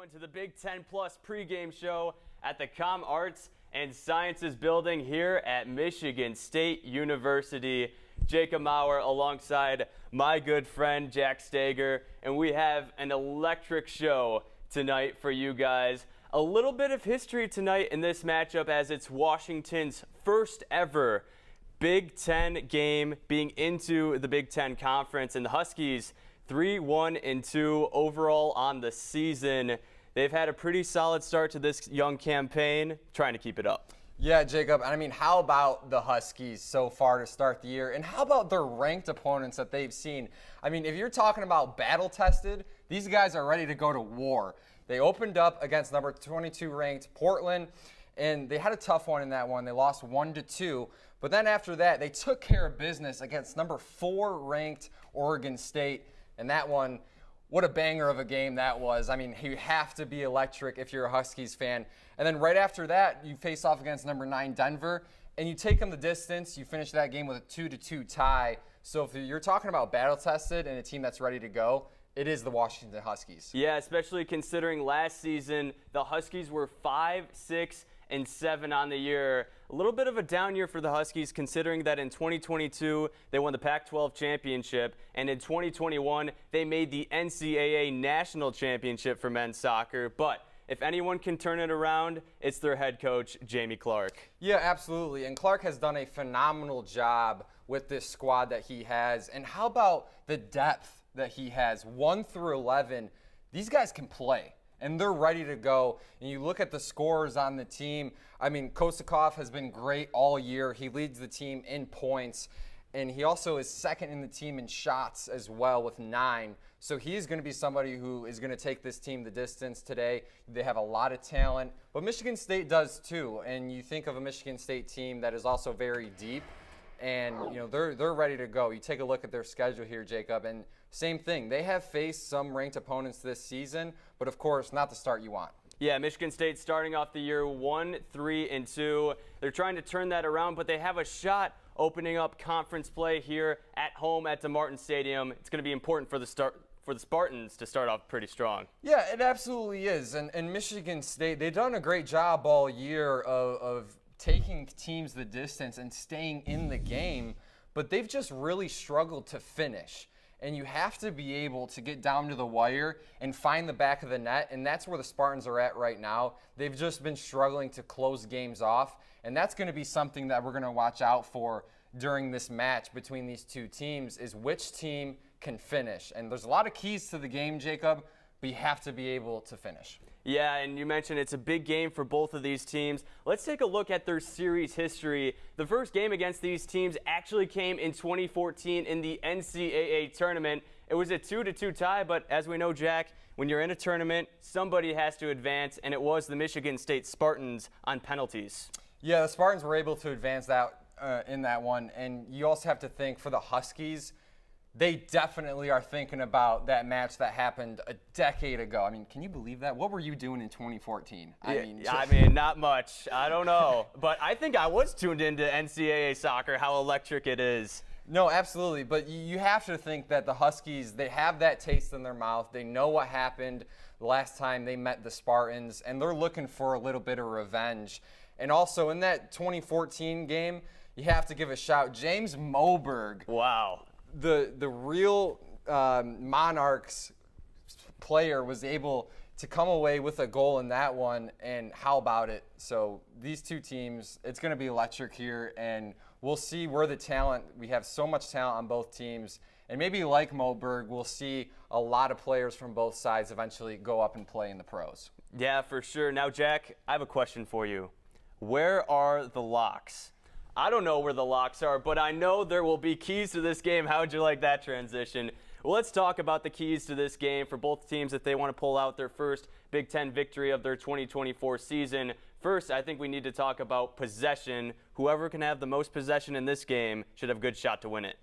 everyone, to the Big Ten Plus pregame show at the Com Arts and Sciences building here at Michigan State University. Jacob Maurer alongside my good friend Jack Stager, and we have an electric show tonight for you guys. A little bit of history tonight in this matchup, as it's Washington's first ever Big Ten game being into the Big Ten Conference, and the Huskies 3-1-2 overall on the season. They've had a pretty solid start to this young campaign, trying to keep it up. Yeah, Jacob, I mean, how about the Huskies so far to start the year? And how about their ranked opponents that they've seen? I mean, if you're talking about battle-tested, these guys are ready to go to war. They opened up against number 22 ranked Portland, and they had a tough one in that one. They lost 1-2. But then after that, they took care of business against number 4 ranked Oregon State. And that one, what a banger of a game that was. I mean, you have to be electric if you're a Huskies fan. And then right after that, you face off against number 9 Denver, and you take them the distance. You finish that game with a 2-2 tie. So if you're talking about battle-tested and a team that's ready to go, it is the Washington Huskies. Yeah, especially considering last season, the Huskies were 5-6-7 on the year. A little bit of a down year for the Huskies, considering that in 2022 they won the Pac-12 championship, and in 2021 they made the NCAA national championship for men's soccer. But if anyone can turn it around, it's their head coach, Jamie Clark. Yeah, absolutely. And Clark has done a phenomenal job with this squad that he has. And how about the depth that he has? 1 through 11, these guys can play, and they're ready to go. And you look at the scorers on the team. I mean, Kosakov has been great all year. He leads the team in points, and he also is second in the team in shots as well with 9. So he's going to be somebody who is going to take this team the distance today. They have a lot of talent, but Michigan State does too. And you think of a Michigan State team that is also very deep, and you know they're ready to go. You take a look at their schedule here, Jacob, and same thing. They have faced some ranked opponents this season, but of course not the start you want. Yeah, Michigan State starting off the year 1-3-2. They're trying to turn that around, but they have a shot opening up conference play here at home at DeMartin Stadium. It's going to be important for the Spartans to start off pretty strong. Yeah, it absolutely is. And Michigan State, they've done a great job all year of taking teams the distance and staying in the game, but they've just really struggled to finish. And you have to be able to get down to the wire and find the back of the net, and that's where the Spartans are at right now. They've just been struggling to close games off, and that's going to be something that we're going to watch out for during this match between these two teams, is which team can finish. And there's a lot of keys to the game, Jacob, but you have to be able to finish. Yeah, and you mentioned it's a big game for both of these teams. Let's take a look at their series history. The first game against these teams actually came in 2014 in the NCAA tournament. It was a 2-2 tie, but as we know, Jack, when you're in a tournament, somebody has to advance, and it was the Michigan State Spartans on penalties. Yeah, the Spartans were able to advance that in that one, and you also have to think for the Huskies, they definitely are thinking about that match that happened a decade ago. I mean, can you believe that? What were you doing in 2014? I mean, not much. I don't know. But I think I was tuned into NCAA soccer, how electric it is. No, absolutely. But you have to think that the Huskies, they have that taste in their mouth. They know what happened the last time they met the Spartans, and they're looking for a little bit of revenge. And also in that 2014 game, you have to give a shout. James Moberg. Wow. The real Monarchs player was able to come away with a goal in that one, and how about it? So these two teams, it's going to be electric here, and we'll see where the talent, we have so much talent on both teams, and maybe like Moberg, we'll see a lot of players from both sides eventually go up and play in the pros. Yeah, for sure. Now, Jack, I have a question for you. Where are the locks? I don't know where the locks are, but I know there will be keys to this game. How would you like that transition? Well, let's talk about the keys to this game for both teams if they want to pull out their first Big Ten victory of their 2024 season. First, I think we need to talk about possession. Whoever can have the most possession in this game should have a good shot to win it.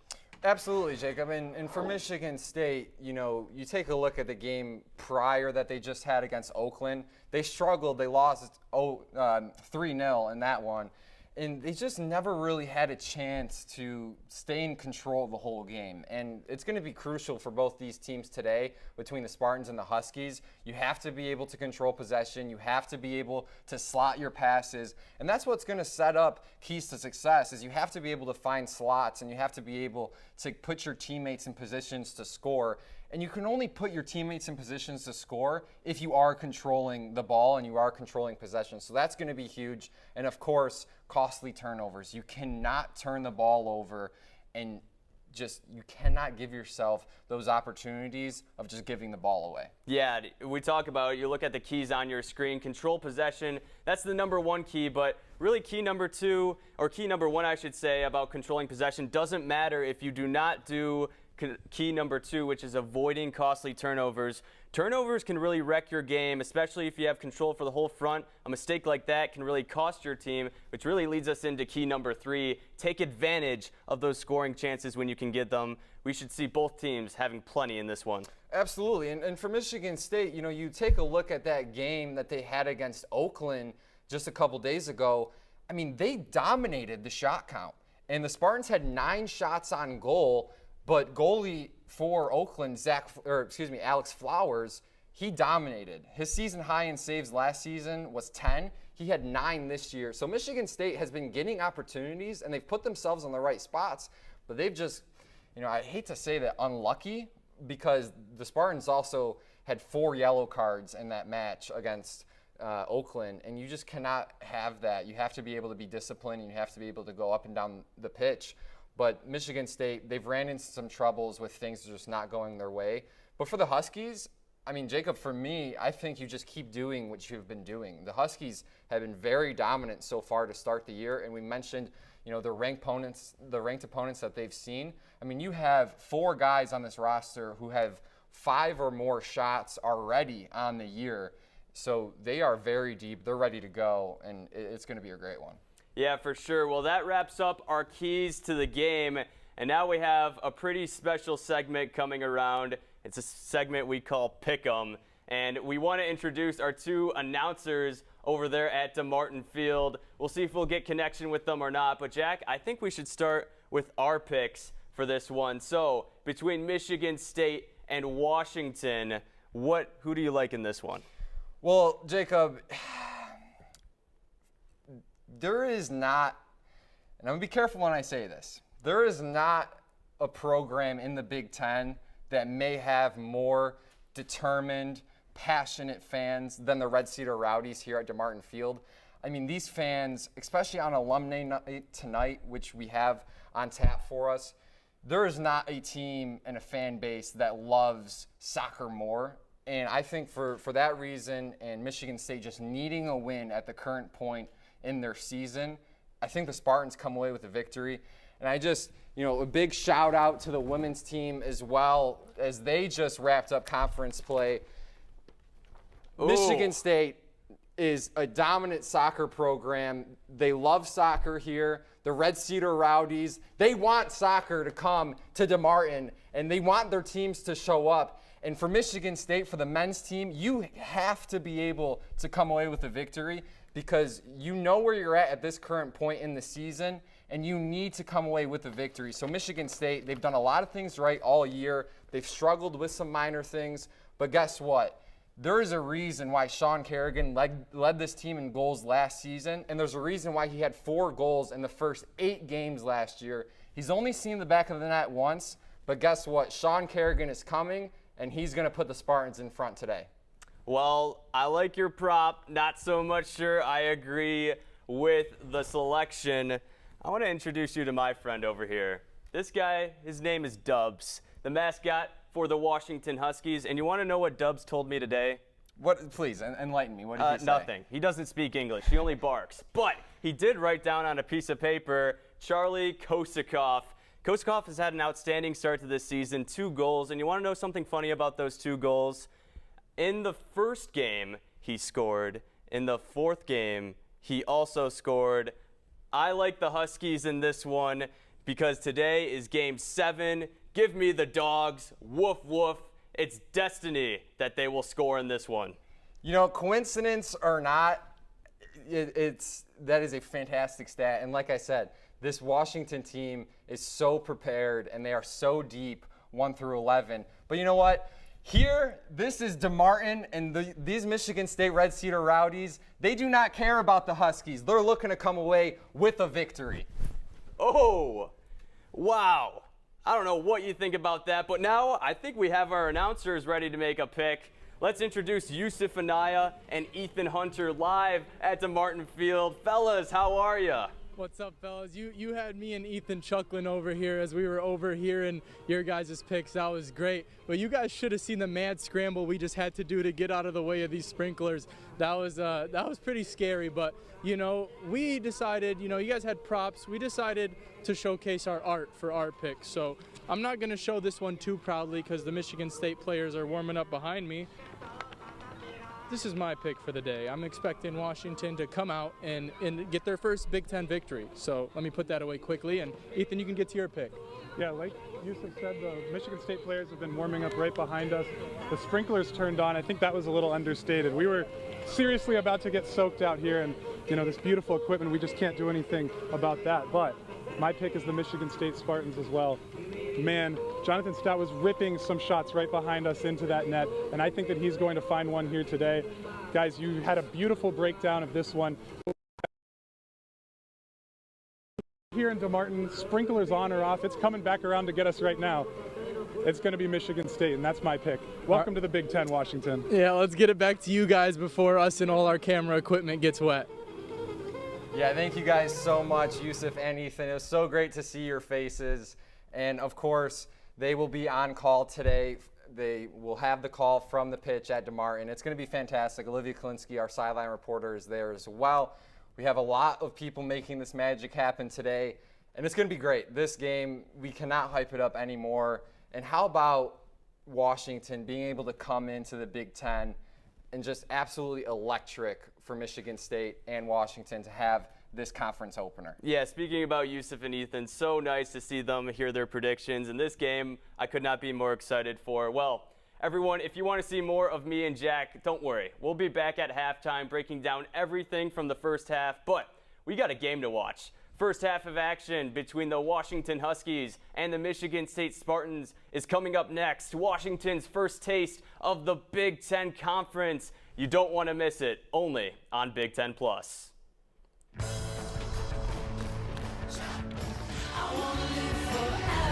Absolutely, Jacob. And for Michigan State, you know, you take a look at the game prior that they just had against Oakland. They struggled. They lost 3-0 in that one. And they just never really had a chance to stay in control of the whole game. And it's going to be crucial for both these teams today between the Spartans and the Huskies. You have to be able to control possession. You have to be able to slot your passes. And that's what's going to set up keys to success is you have to be able to find slots and you have to be able to put your teammates in positions to score. And you can only put your teammates in positions to score if you are controlling the ball and you are controlling possession. So that's going to be huge. And, of course, costly turnovers. You cannot turn the ball over and you cannot give yourself those opportunities of just giving the ball away. Yeah, we talk about, you look at the keys on your screen, control possession, that's the number one key, but really key number two, or key number one, I should say, about controlling possession doesn't matter if you do not do key number two, which is avoiding costly turnovers. Turnovers can really wreck your game, especially if you have control for the whole front. A mistake like that can really cost your team, which really leads us into key number three. Take advantage of those scoring chances when you can get them. We should see both teams having plenty in this one. Absolutely. And for Michigan State, you take a look at that game that they had against Oakland just a couple days ago. I mean, they dominated the shot count. And the Spartans had 9 shots on goal. But goalie for Oakland, Alex Flowers, he dominated. His season high in saves last season was 10. He had 9 this year. So Michigan State has been getting opportunities, and they've put themselves in the right spots. But they've just, I hate to say that unlucky, because the Spartans also had 4 yellow cards in that match against Oakland, and you just cannot have that. You have to be able to be disciplined, and you have to be able to go up and down the pitch. But Michigan State, they've ran into some troubles with things just not going their way. But for the Huskies, I mean, Jacob, for me, I think you just keep doing what you've been doing. The Huskies have been very dominant so far to start the year, and we mentioned, the ranked opponents that they've seen. I mean, you have 4 guys on this roster who have 5 or more shots already on the year. So they are very deep. They're ready to go, and it's going to be a great one. Yeah, for sure. Well, that wraps up our keys to the game. And now we have a pretty special segment coming around. It's a segment we call Pick'em. And we want to introduce our 2 announcers over there at DeMartin Field. We'll see if we'll get connection with them or not. But, Jack, I think we should start with our picks for this one. So, between Michigan State and Washington, who do you like in this one? Well, Jacob, there is not, and I'm going to be careful when I say this, there is not a program in the Big Ten that may have more determined, passionate fans than the Red Cedar Rowdies here at DeMartin Field. I mean, these fans, especially on Alumni Night tonight, which we have on tap for us, there is not a team and a fan base that loves soccer more. And I think for that reason, and Michigan State just needing a win at the current point in their season, I think the Spartans come away with a victory. And I just, a big shout out to the women's team as well, as they just wrapped up conference play. Ooh. Michigan State is a dominant soccer program. They love soccer here. The Red Cedar Rowdies, they want soccer to come to DeMartin, and they want their teams to show up. And for Michigan State, for the men's team, you have to be able to come away with a victory, because you know where you're at this current point in the season, and you need to come away with a victory. So Michigan State, they've done a lot of things right all year. They've struggled with some minor things, but guess what? There is a reason why Sean Kerrigan led this team in goals last season, and there's a reason why he had 4 goals in the first 8 games last year. He's only seen the back of the net once, but guess what? Sean Kerrigan is coming, and he's going to put the Spartans in front today. Well, I like your prop. Not so much sure I agree with the selection. I want to introduce you to my friend over here. This guy, his name is Dubs, the mascot for the Washington Huskies. And you want to know what Dubs told me today? What? Please, enlighten me. What did he say? Nothing. He doesn't speak English. He only barks. But he did write down on a piece of paper, Charlie Kosakoff. Kosakoff has had an outstanding start to this season, 2 goals. And you want to know something funny about those 2 goals? In the first game, he scored. In the 4th game, he also scored. I like the Huskies in this one because today is Game 7. Give me the Dogs. Woof, woof. It's destiny that they will score in this one. Coincidence or not, that is a fantastic stat. And like I said, this Washington team is so prepared, and they are so deep 1 through 11. But you know what? Here, this is DeMartin, and these Michigan State Red Cedar Rowdies. They do not care about the Huskies. They're looking to come away with a victory. Oh, wow. I don't know what you think about that, but now I think we have our announcers ready to make a pick. Let's introduce Yusuf Anaya and Ethan Hunter live at DeMartin Field. Fellas, how are ya? What's up, fellas? You had me and Ethan chuckling over here as we were over here in your guys' picks. That was great. But you guys should have seen the mad scramble we just had to do to get out of the way of these sprinklers. That was pretty scary. But, you know, we decided, you know, you guys had props. We decided to showcase our art for our picks. So I'm not going to show this one too proudly because the Michigan State players are warming up behind me. This is my pick for the day. I'm expecting Washington to come out and get their first Big Ten victory. So let me put that away quickly. And Ethan, you can get to your pick. Yeah, like Yusuf said, the Michigan State players have been warming up right behind us. The sprinklers turned on. I think that was a little understated. We were seriously about to get soaked out here, and you know, this beautiful equipment, we just can't do anything about that. But my pick is the Michigan State Spartans as well. Man, Jonathan Stout was ripping some shots right behind us into that net, and I think that he's going to find one here today. Guys, you had a beautiful breakdown of this one. Here in DeMartin, sprinklers on or off, it's coming back around to get us right now. It's going to be Michigan State, and that's my pick. Welcome to the Big Ten, Washington. Yeah, let's get it back to you guys before us and all our camera equipment gets wet. Yeah, thank you guys so much, Yusuf and Ethan. It was so great to see your faces. And, of course, they will be on call today. They will have the call from the pitch at DeMartin. It's going to be fantastic. Olivia Kalinsky, our sideline reporter, is there as well. We have a lot of people making this magic happen today, and it's going to be great. This game, we cannot hype it up anymore. And how about Washington being able to come into the Big Ten and just absolutely electric for Michigan State and Washington to have this conference opener. Yeah, speaking about Yusuf and Ethan, so nice to see them hear their predictions. In this game, I could not be more excited for. Well, everyone, if you want to see more of me and Jack, don't worry. We'll be back at halftime breaking down everything from the first half, but we got a game to watch. First half of action between the Washington Huskies and the Michigan State Spartans is coming up next. Washington's first taste of the Big Ten Conference. You don't want to miss it, only on Big Ten Plus.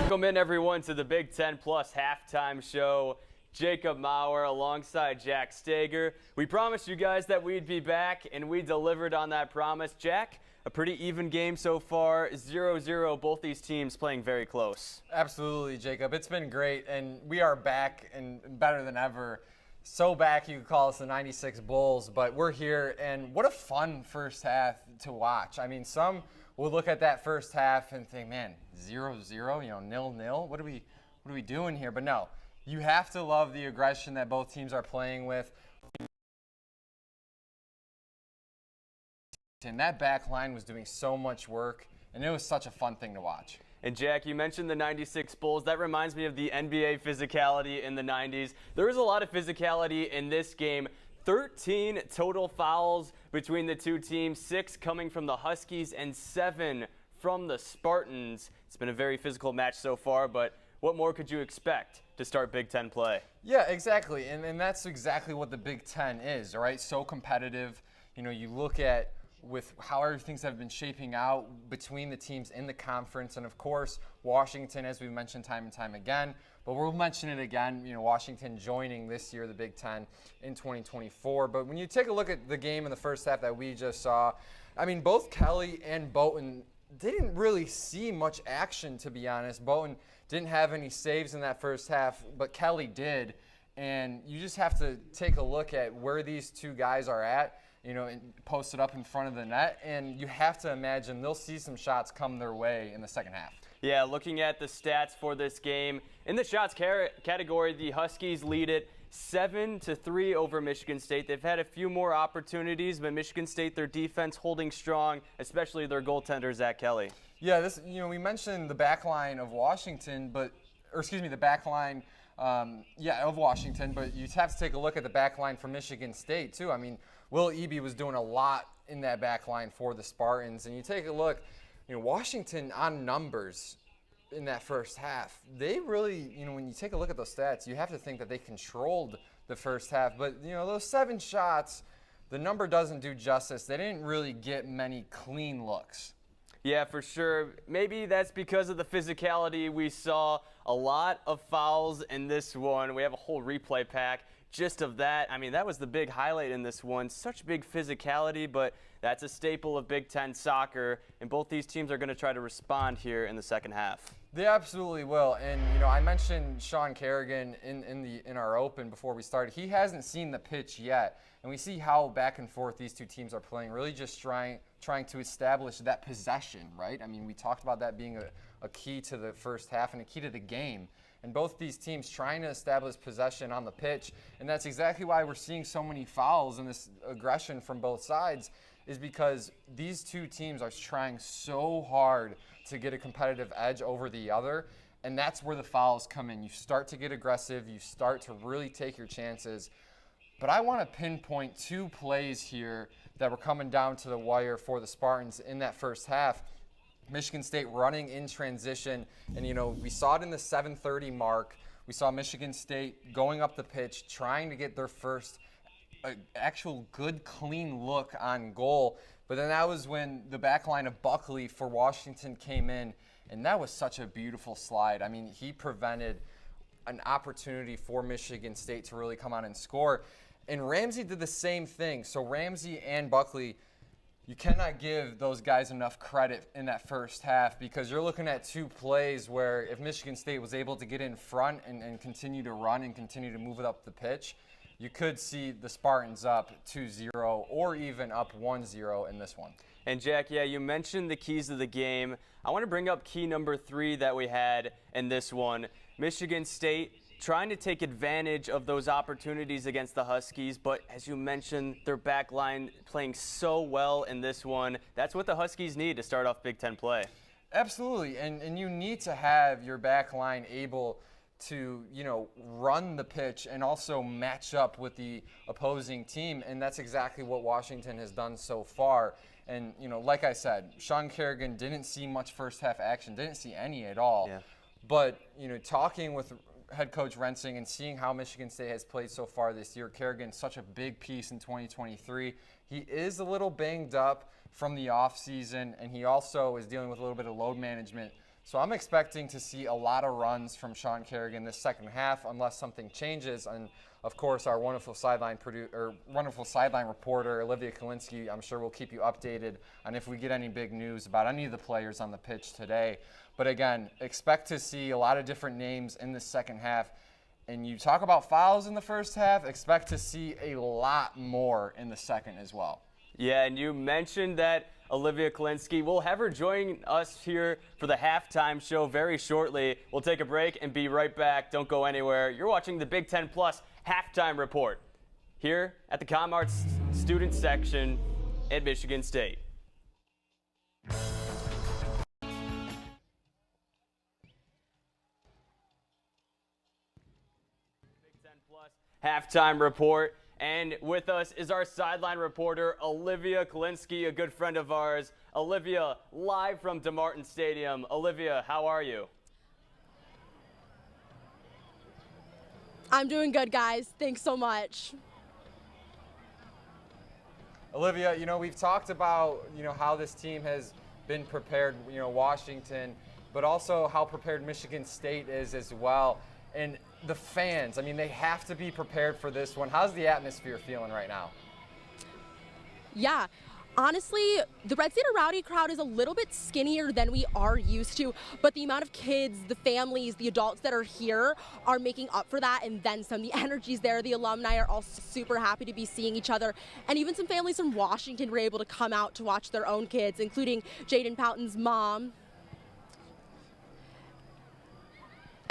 Welcome in, everyone, to the Big Ten Plus halftime show. Jacob Maurer alongside Jack Stager. We promised you guys that we'd be back, and we delivered on that promise. Jack, a pretty even game so far, 0-0, both these teams playing very close. Absolutely, Jacob. It's been great, and we are back and better than ever. So back, you could call us the 96 Bulls, but we're here, and what a fun first half to watch. I mean, some will look at that first half and think, man, 0-0, 0-0, what are we doing here? But no, you have to love the aggression that both teams are playing with. And that back line was doing so much work, and it was such a fun thing to watch. And Jack, you mentioned the 96 Bulls. That reminds me of the NBA physicality in the 90s. There was a lot of physicality in this game. 13 total fouls between the two teams, 6 coming from the Huskies and 7 from the Spartans. It's been a very physical match so far, but what more could you expect to start Big Ten play? Yeah, exactly. And that's exactly what the Big Ten is, right? So competitive. You know, you look at with how everything's have been shaping out between the teams in the conference, and of course Washington, as we've mentioned time and time again, but we'll mention it again, you know, Washington joining this year the Big Ten in 2024. But when you take a look at the game in the first half that we just saw, I mean, both Kelly and Bowen didn't really see much action, to be honest. Bowen didn't have any saves in that first half, but Kelly did, and you just have to take a look at where these two guys are at, you know, and post it up in front of the net, and you have to imagine they'll see some shots come their way in the second half. Yeah, looking at the stats for this game, in the shots category, the Huskies lead it 7-3 over Michigan State. They've had a few more opportunities, but Michigan State, their defense holding strong, especially their goaltender, Zach Kelly. Yeah, this, you know, we mentioned the back line of Washington, the back line of Washington, but you have to take a look at the back line for Michigan State, too. I mean, Will Eby was doing a lot in that back line for the Spartans. And you take a look, Washington on numbers in that first half, they really, when you take a look at those stats, you have to think that they controlled the first half. But, those 7 shots, the number doesn't do justice. They didn't really get many clean looks. Yeah, for sure. Maybe that's because of the physicality. We saw a lot of fouls in this one. We have a whole replay pack just of that. I mean, that was the big highlight in this one. Such big physicality, but that's a staple of Big Ten soccer, and both these teams are going to try to respond here in the second half. They absolutely will. And, I mentioned Sean Kerrigan in our open before we started. He hasn't seen the pitch yet, and we see how back and forth these two teams are playing, really just trying to establish that possession, right? I mean, we talked about that being a key to the first half and a key to the game. And both these teams trying to establish possession on the pitch, and that's exactly why we're seeing so many fouls and this aggression from both sides, is because these two teams are trying so hard to get a competitive edge over the other, and that's where the fouls come in. You start to get aggressive, you start to really take your chances. But I want to pinpoint 2 plays here that were coming down to the wire for the Spartans in that first half. Michigan State running in transition, and we saw it in the 7:30 mark. We saw Michigan State going up the pitch, trying to get their first actual good, clean look on goal. But then that was when the back line of Buckley for Washington came in, and that was such a beautiful slide. I mean, he prevented an opportunity for Michigan State to really come on and score. And Ramsey did the same thing. So Ramsey and Buckley, you cannot give those guys enough credit in that first half, because you're looking at 2 plays where if Michigan State was able to get in front and continue to run and continue to move it up the pitch, you could see the Spartans up 2-0 or even up 1-0 in this one. And Jack, yeah, you mentioned the keys of the game. I want to bring up key number 3 that we had in this one. Michigan State trying to take advantage of those opportunities against the Huskies, but as you mentioned, their back line playing so well in this one. That's what the Huskies need to start off Big Ten play. Absolutely, and you need to have your back line able to, run the pitch and also match up with the opposing team, and that's exactly what Washington has done so far. And, like I said, Sean Kerrigan didn't see much first half action, didn't see any at all. Yeah. But, talking with head coach Rensing and seeing how Michigan State has played so far this year, Kerrigan's such a big piece in 2023. He is a little banged up from the offseason, and he also is dealing with a little bit of load management. So I'm expecting to see a lot of runs from Sean Kerrigan this second half, unless something changes. And of course, our wonderful sideline reporter Olivia Kalinsky, I'm sure will keep you updated on if we get any big news about any of the players on the pitch today. But again, expect to see a lot of different names in the second half. And you talk about fouls in the first half, expect to see a lot more in the second as well. Yeah, and you mentioned that Olivia Kalinsky. We'll have her join us here for the halftime show very shortly. We'll take a break and be right back. Don't go anywhere. You're watching the Big Ten Plus halftime report here at the ComArts student section at Michigan State. Big Ten Plus halftime report. And with us is our sideline reporter, Olivia Kalinsky, a good friend of ours. Olivia, live from DeMartin Stadium. Olivia, how are you? I'm doing good, guys. Thanks so much. Olivia, we've talked about, how this team has been prepared, Washington, but also how prepared Michigan State is as well. And the fans, they have to be prepared for this one. How's the atmosphere feeling right now? Yeah, honestly, the Red State Rowdy crowd is a little bit skinnier than we are used to, but the amount of kids, the families, the adults that are here are making up for that, and then some. The energy's there. The alumni are all super happy to be seeing each other, and even some families from Washington were able to come out to watch their own kids, including Jaden Poughton's mom.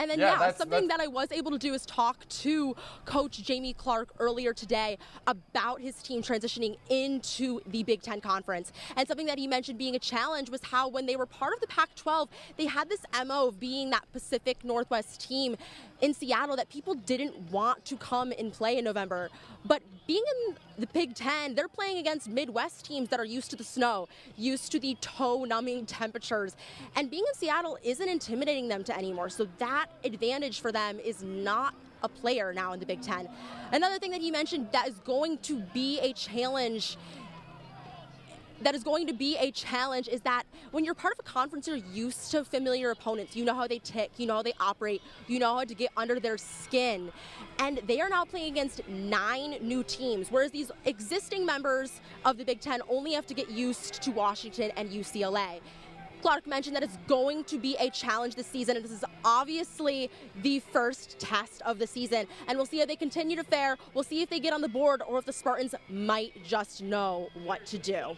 And then, something that I was able to do is talk to Coach Jamie Clark earlier today about his team transitioning into the Big Ten Conference. And something that he mentioned being a challenge was how when they were part of the Pac-12, they had this MO of being that Pacific Northwest team in Seattle that people didn't want to come and play in November. But being in the Big Ten, they're playing against Midwest teams that are used to the snow, used to the toe-numbing temperatures. And being in Seattle isn't intimidating them to anymore. So that advantage for them is not a player now in the Big Ten. Another thing that he mentioned that is going to be a challenge is that when you're part of a conference, you're used to familiar opponents. You know how they tick, you know how they operate, you know how to get under their skin. And they are now playing against 9 new teams, whereas these existing members of the Big Ten only have to get used to Washington and UCLA. Clark mentioned that it's going to be a challenge this season, and this is obviously the first test of the season. And we'll see how they continue to fare. We'll see if they get on the board or if the Spartans might just know what to do.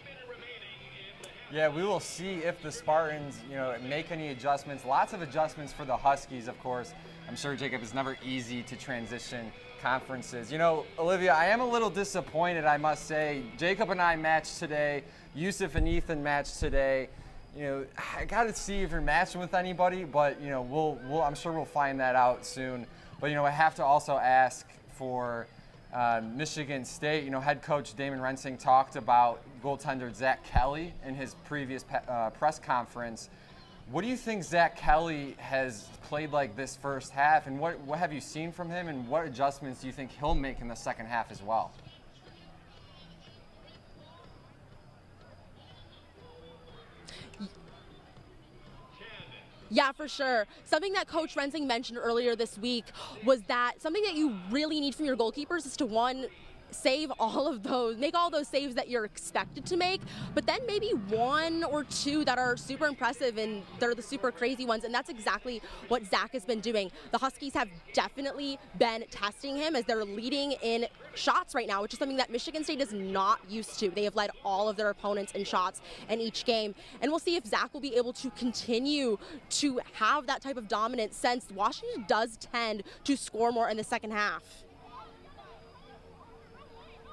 Yeah, we will see if the Spartans, make any adjustments. Lots of adjustments for the Huskies, of course. I'm sure, Jacob, it's never easy to transition conferences. Olivia, I am a little disappointed, I must say. Jacob and I matched today. Yusuf and Ethan matched today. I got to see if you're matching with anybody, but I'm sure we'll find that out soon. But I have to also ask for Michigan State. Head coach Damon Rensing talked about goaltender Zach Kelly in his previous press conference. What do you think Zach Kelly has played like this first half, and what have you seen from him, and what adjustments do you think he'll make in the second half as well? Yeah, for sure. Something that Coach Rensing mentioned earlier this week was that something that you really need from your goalkeepers is to, one, make all those saves that you're expected to make, but then maybe 1 or 2 that are super impressive and they're the super crazy ones, and that's exactly what Zach has been doing. The Huskies have definitely been testing him as they're leading in shots right now, which is something that Michigan State is not used to. They have led all of their opponents in shots in each game, and we'll see if Zach will be able to continue to have that type of dominance, since Washington does tend to score more in the second half.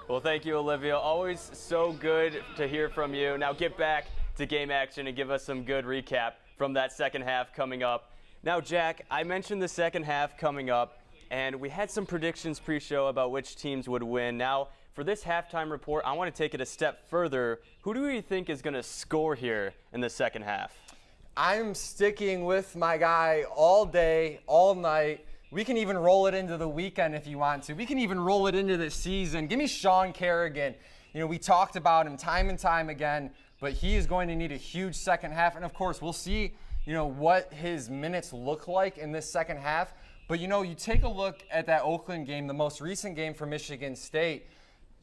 Well, thank you, Olivia. Always so good to hear from you. Now get back to game action and give us some good recap from that second half coming up. Now, Jack, I mentioned the second half coming up, and we had some predictions pre-show about which teams would win. Now, for this halftime report, I want to take it a step further. Who do you think is going to score here in the second half? I'm sticking with my guy all day, all night. We can even roll it into the weekend if you want to. We can even roll it into the season. Give me Sean Kerrigan. We talked about him time and time again, but he is going to need a huge second half. And, of course, we'll see, what his minutes look like in this second half. But, you take a look at that Oakland game, the most recent game for Michigan State.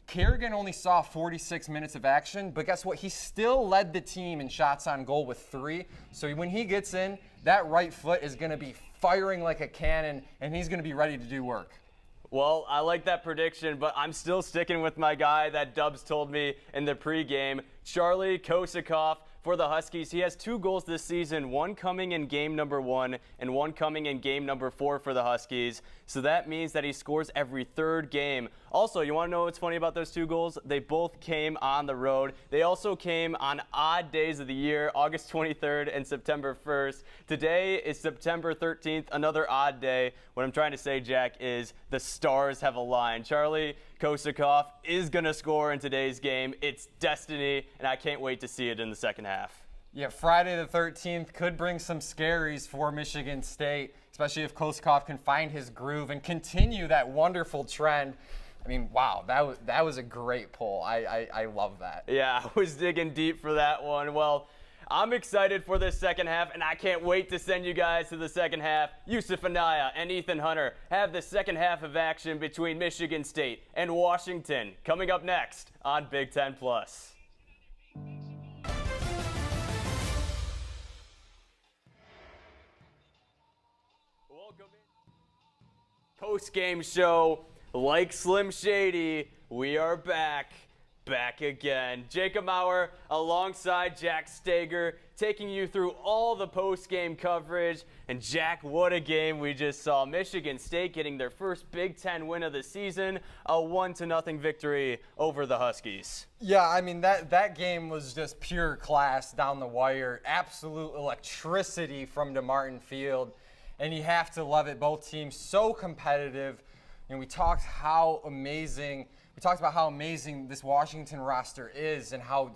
Kerrigan only saw 46 minutes of action, but guess what? He still led the team in shots on goal with 3. So when he gets in, that right foot is going to be firing like a cannon, and he's going to be ready to do work. Well, I like that prediction, but I'm still sticking with my guy that Dubs told me in the pregame, Charlie Kosakoff for the Huskies. He has 2 goals this season, 1 coming in game number 1 and 1 coming in game number 4 for the Huskies. So that means that he scores every 3rd game. Also, you want to know what's funny about those 2 goals? They both came on the road. They also came on odd days of the year, August 23rd and September 1st. Today is September 13th, another odd day. What I'm trying to say, Jack, is the stars have aligned. Charlie Kosakoff is going to score in today's game. It's destiny, and I can't wait to see it in the second half. Yeah, Friday the 13th could bring some scaries for Michigan State, especially if Kosakoff can find his groove and continue that wonderful trend. I mean, wow, that was a great pull. I love that. Yeah, I was digging deep for that one. Well, I'm excited for this second half, and I can't wait to send you guys to the second half. Yusuf Anaya and Ethan Hunter have the second half of action between Michigan State and Washington coming up next on Big Ten Plus. Welcome in. Post-game show, like Slim Shady, we are back again. Jacob Maurer alongside Jack Stager, taking you through all the post-game coverage. And Jack, what a game we just saw. Michigan State getting their first Big Ten win of the season, a 1-0 victory over the Huskies. Yeah, I mean, that game was just pure class down the wire. Absolute electricity from DeMartin Field. And you have to love it. Both teams so competitive. And we talked how amazing We talked about how amazing this Washington roster is and how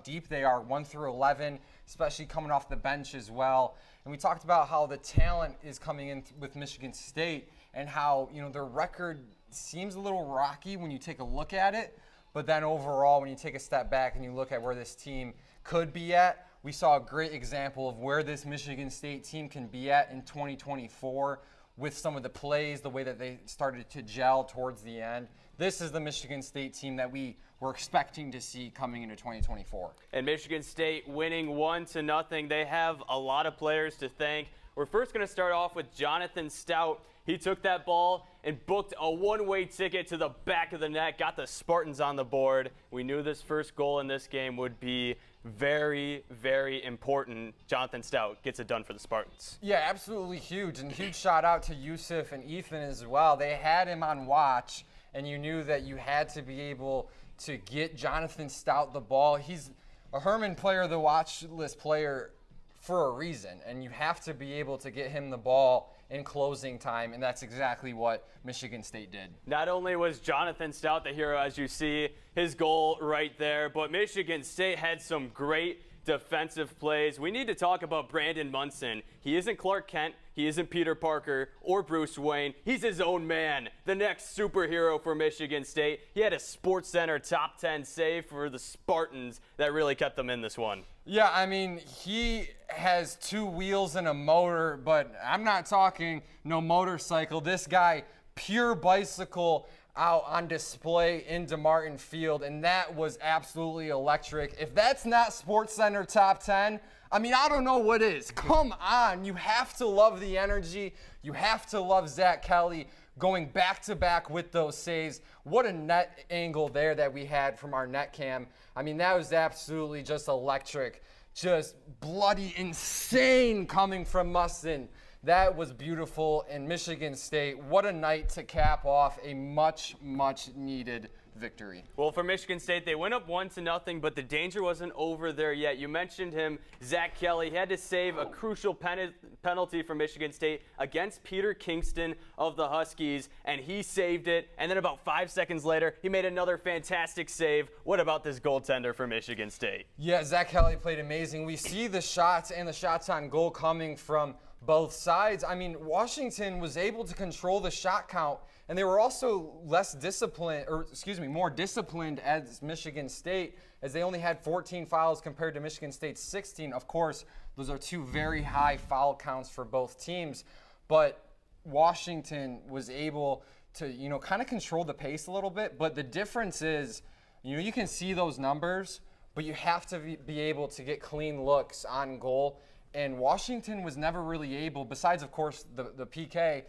deep they are, 1 through 11, especially coming off the bench as well. And we talked about how the talent is coming in with Michigan State and how, their record seems a little rocky when you take a look at it. But then overall, when you take a step back and you look at where this team could be at, we saw a great example of where this Michigan State team can be at in 2024 with some of the plays, the way that they started to gel towards the end. This is the Michigan State team that we were expecting to see coming into 2024. And Michigan State winning 1-0. They have a lot of players to thank. We're first going to start off with Jonathan Stout. He took that ball and booked a one-way ticket to the back of the net, got the Spartans on the board. We knew this first goal in this game would be very, very important. Jonathan Stout gets it done for the Spartans. Yeah, absolutely huge. And huge shout out to Yusuf and Ethan as well. They had him on watch, and you knew that you had to be able to get Jonathan Stout the ball. He's a Herman Player of the Watch List player for a reason, and you have to be able to get him the ball in closing time, and that's exactly what Michigan State did. Not only was Jonathan Stout the hero, as you see, his goal right there, but Michigan State had some great defensive plays. We need to talk about Brandon Munson. He isn't Clark Kent, he isn't Peter Parker or Bruce Wayne. He's his own man, the next superhero for Michigan State. He had a SportsCenter top 10 save for the Spartans that really kept them in this one. Yeah, I mean, he has 2 wheels and a motor, but I'm not talking no motorcycle. This guy, pure bicycle out on display in DeMartin Field, and that was absolutely electric. If that's not SportsCenter top 10, I mean, I don't know what is. Come on. You have to love the energy. You have to love Zach Kelly going back-to-back with those saves. What a net angle there that we had from our net cam. I mean, that was absolutely just electric. Just bloody insane coming from Mustin. That was beautiful. And Michigan State, what a night to cap off a much, much needed victory. Well, for Michigan State, they went up 1-0, but the danger wasn't over there yet. You mentioned him, Zach Kelly. He had to save a crucial penalty for Michigan State against Peter Kingston of the Huskies, and he saved it. And then about 5 seconds later, he made another fantastic save. What about this goaltender for Michigan State? Yeah, Zach Kelly played amazing. We see the shots and the shots on goal coming from both sides. I mean, Washington was able to control the shot count, and they were also more disciplined as Michigan State, as they only had 14 fouls compared to Michigan State's 16. Of course, those are 2 very high foul counts for both teams, but Washington was able to, kind of control the pace a little bit. But the difference is, you can see those numbers, but you have to be able to get clean looks on goal. And Washington was never really able, besides, of course, the PK,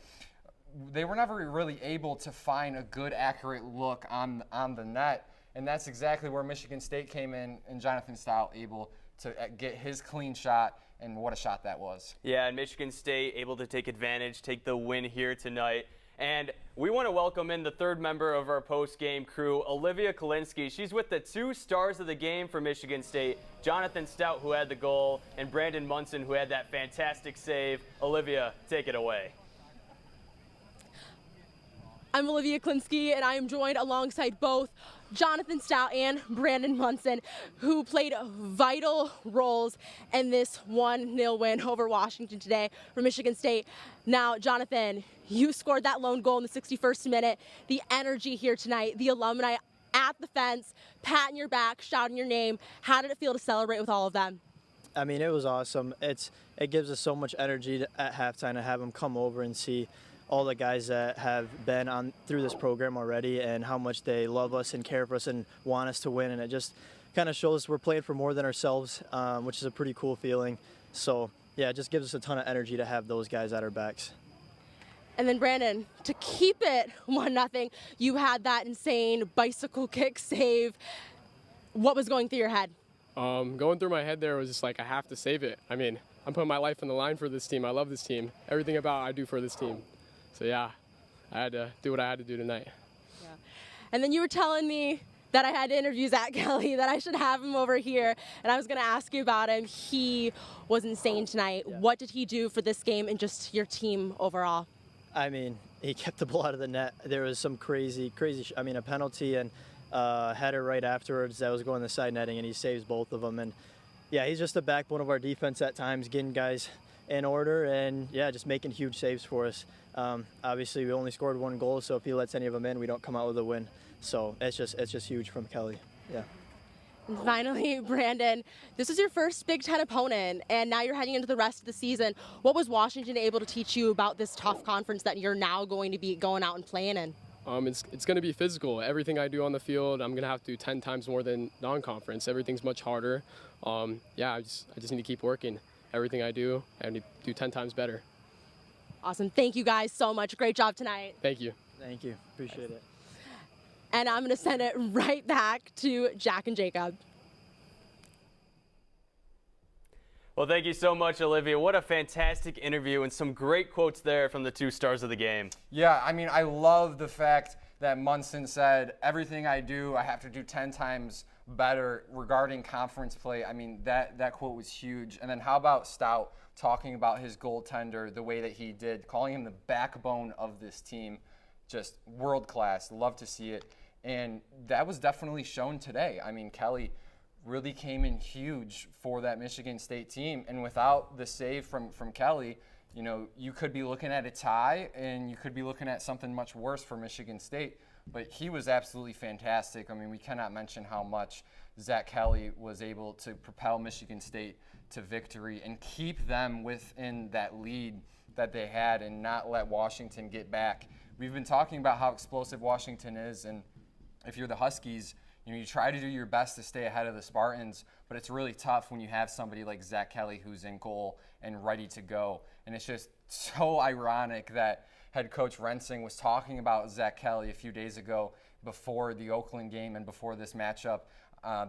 they were never really able to find a good, accurate look on the net. And that's exactly where Michigan State came in, and Jonathan Stout able to get his clean shot, and what a shot that was. Yeah, and Michigan State able to take advantage, take the win here tonight. And we want to welcome in the third member of our post-game crew, Olivia Kalinsky. She's with the 2 stars of the game for Michigan State, Jonathan Stout, who had the goal, and Brandon Munson, who had that fantastic save. Olivia, take it away. I'm Olivia Kalinsky, and I am joined alongside both Jonathan Stout and Brandon Munson, who played vital roles in this 1-0 win over Washington today for Michigan State. Now, Jonathan, you scored that lone goal in the 61st minute. The energy here tonight, the alumni at the fence, patting your back, shouting your name. How did it feel to celebrate with all of them? I mean, it was awesome. It gives us so much energy at halftime to have them come over and see all the guys that have been on through this program already and how much they love us and care for us and want us to win. And it just kind of shows we're playing for more than ourselves, which is a pretty cool feeling. So, yeah, it just gives us a ton of energy to have those guys at our backs. And then, Brandon, to keep it 1-0, you had that insane bicycle kick save. What was going through your head? Going through my head there was just like, I have to save it. I mean, I'm putting my life on the line for this team. I love this team. Everything about it I do for this team. So, yeah, I had to do what I had to do tonight. Yeah. And then you were telling me that I had to interview Zach Kelly, that I should have him over here, and I was going to ask you about him. He was insane tonight. Yeah. What did he do for this game and just your team overall? I mean, he kept the ball out of the net. There was some crazy, a penalty and header right afterwards that was going the side netting, and he saves both of them. And yeah, he's just the backbone of our defense at times, getting guys in order and yeah, just making huge saves for us. Obviously, we only scored 1 goal, so if he lets any of them in, we don't come out with a win. So it's just huge from Kelly. Yeah. And finally, Brandon, this is your first Big Ten opponent, and now you're heading into the rest of the season. What was Washington able to teach you about this tough conference that you're now going to be going out and playing in? It's going to be physical. Everything I do on the field, I'm going to have to do 10 times more than non-conference. Everything's much harder. Yeah, I just need to keep working. Everything I do, I need to do 10 times better. Awesome. Thank you guys so much. Great job tonight. Thank you. Thank you. Appreciate it. And I'm going to send it right back to Jack and Jacob. Well, thank you so much, Olivia. What a fantastic interview and some great quotes there from the 2 stars of the game. Yeah, I mean, I love the fact that Munson said, everything I do, I have to do 10 times better regarding conference play. I mean, that quote was huge. And then how about Stout talking about his goaltender the way that he did, calling him the backbone of this team. Just world class. Love to see it. And that was definitely shown today. I mean, Kelly really came in huge for that Michigan State team. And without the save from Kelly, you know, you could be looking at a tie and you could be looking at something much worse for Michigan State. But he was absolutely fantastic. I mean, we cannot mention how much Zach Kelly was able to propel Michigan State to victory and keep them within that lead that they had and not let Washington get back. We've been talking about how explosive Washington is, and if you're the Huskies, you know, you try to do your best to stay ahead of the Spartans, but it's really tough when you have somebody like Zach Kelly who's in goal and ready to go. And it's just so ironic that head coach Rensing was talking about Zach Kelly a few days ago before the Oakland game and before this matchup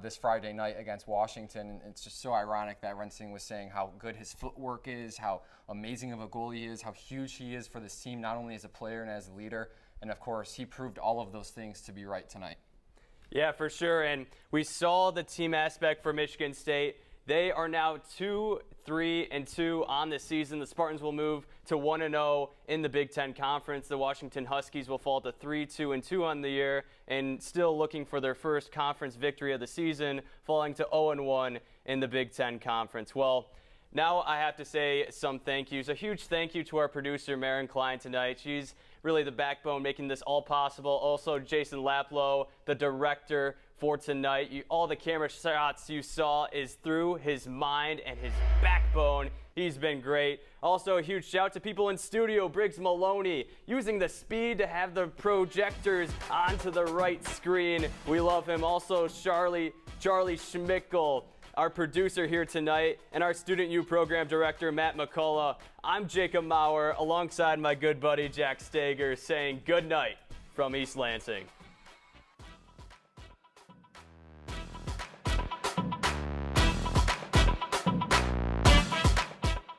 this Friday night against Washington. And it's just so ironic that Rensing was saying how good his footwork is, how amazing of a goalie he is, how huge he is for this team, not only as a player and as a leader. And of course, he proved all of those things to be right tonight. Yeah, for sure. And we saw the team aspect for Michigan State. They are now 2-3-2 on the season. The Spartans will move to 1-0 in the Big Ten Conference. The Washington Huskies will fall to 3-2-2 on the year and still looking for their first conference victory of the season, falling to 0-1 in the Big Ten Conference. Well, now I have to say some thank yous. A huge thank you to our producer, Maren Klein, tonight. She's really the backbone making this all possible. Also, Jason Laplow, the director for tonight. All the camera shots you saw is through his mind and his backbone. He's been great. Also, a huge shout to people in studio, Briggs Maloney, using the speed to have the projectors onto the right screen. We love him. Also, Charlie Schmickel, our producer here tonight, and our Student U Program Director, Matt McCullough. I'm Jacob Maurer, alongside my good buddy, Jack Stager, saying good night from East Lansing.